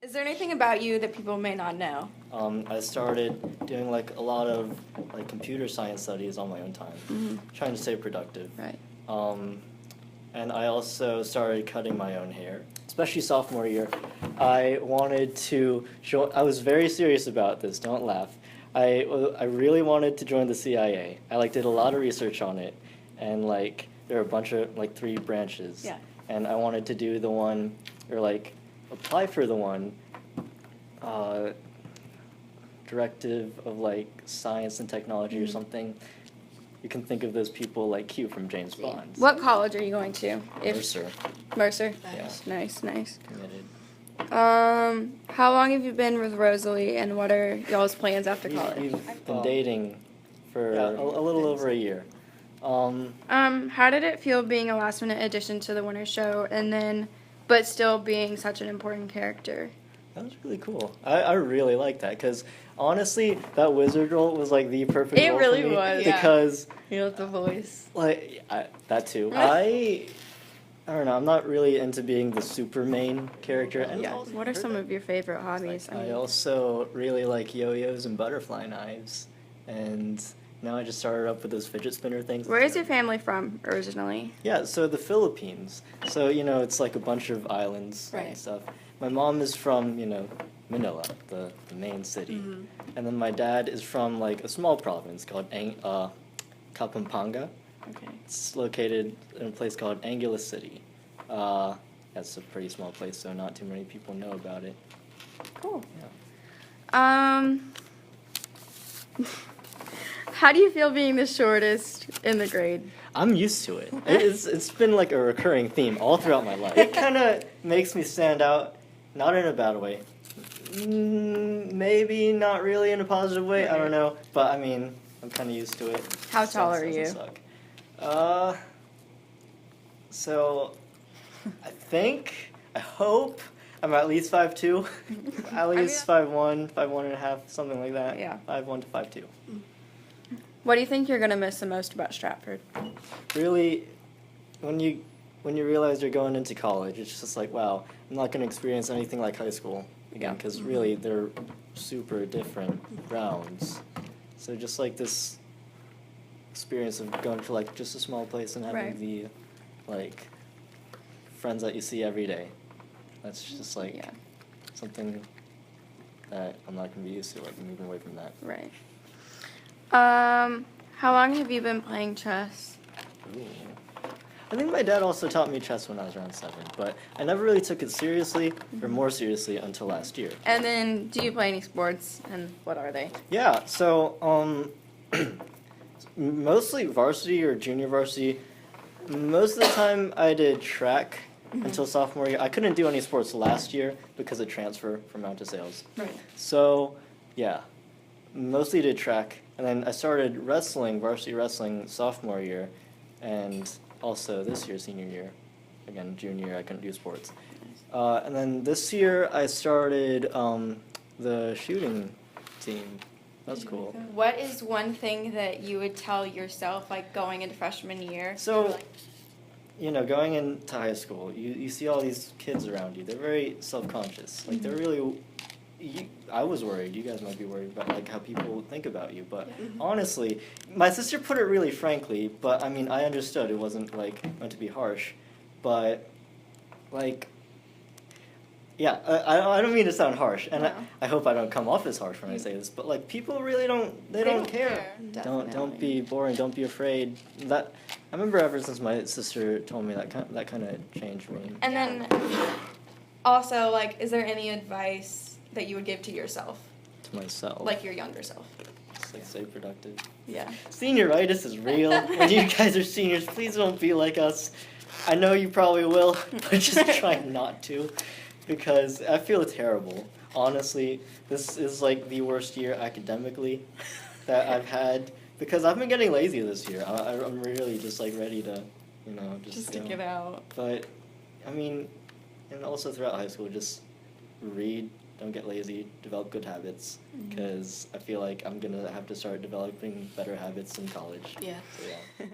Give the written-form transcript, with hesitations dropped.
Is there anything about you that people may not know? I started doing like a lot of like computer science studies on my own time, trying to stay productive. Right. And I also started cutting my own hair, especially sophomore year. I wanted to I was very serious about this, don't laugh. I really wanted to join the CIA. I like did a lot of research on it, and like there are a bunch of like 3 branches. Yeah. And I wanted to do the one, or like apply for the one, directive of like science and technology or something. You can think of those people like Q from James Bond. What college are you going to? Mercer. Mercer? Yeah. Nice. Committed. How long have you been with Rosalie, and what are y'all's plans after college? We've been dating for a little over a year. How did it feel being a last-minute addition to the winter show, but still being such an important character? That was really cool. I really liked that, because honestly, that wizard role was like the perfect role really for me. was, yeah. Because You love the voice. like that too. I don't know. I'm not really into being the super main character. And Yeah. What are some of your favorite hobbies? I also really like yo-yos and butterfly knives, and now I just started up with those fidget spinner things. Where is your family from originally? Yeah, so the Philippines. So, it's like a bunch of islands Right. and stuff. My mom is from, Manila, the main city. And then my dad is from, like, a small province called Kapampangan. Okay. It's located in a place called Angeles City. That's a pretty small place, so not too many people know about it. Cool. Yeah. How do you feel being the shortest in the grade? I'm used to it. It's been like a recurring theme all throughout my life. It kind of makes me stand out, not in a bad way. Maybe not really in a positive way. I don't know, but I mean, I'm kind of used to it. How tall are you? Suck. So I hope I'm at least 5'2", at least 5'1", 5'1.5", something like that. Yeah. 5'1" to 5'2". What do you think you're going to miss the most about Stratford? Really, when you realize you're going into college, it's just like, wow, I'm not going to experience anything like high school again, because really they're super different rounds. So just like this experience of going to like just a small place and having the like friends that you see every day, that's just like something that I'm not going to be used to, like moving away from that. Right. How long have you been playing chess? Ooh. I think my dad also taught me chess when I was around 7, but I never really took it seriously, or more seriously, until last year. And then, do you play any sports, and what are they? Yeah, so, mostly varsity or junior varsity. Most of the time I did track until sophomore year. I couldn't do any sports last year because of transfer from Mount to Sales. Right. So, yeah, mostly did track. And then I started wrestling, varsity wrestling, sophomore year, and also this year, senior year. Again, junior year, I couldn't do sports. And then this year, I started the shooting team. That's cool. What is one thing that you would tell yourself, like, going into freshman year? So, going into high school, you see all these kids around you. They're very self-conscious. Like, they're really... I was worried. You guys might be worried about like how people think about you, but honestly, my sister put it really frankly. But I mean, I understood it wasn't like meant to be harsh, but like, yeah, I don't mean to sound harsh, and I hope I don't come off as harsh when I say this. But like, people really don't care. Don't be boring. Don't be afraid. I remember ever since my sister told me that kind of changed me. And then, also, like, is there any advice that you would give to yourself? To myself. Like your younger self. Just like stay productive. Yeah. Senioritis is real. When you guys are seniors, please don't be like us. I know you probably will, but just try not to, because I feel terrible. Honestly, this is like the worst year academically that I've had, because I've been getting lazy this year. I'm really just like ready to, just stick it out. But, I mean, and also throughout high school, just read. Don't get lazy, develop good habits, because I feel like I'm going to have to start developing better habits in college. Yeah. So, yeah.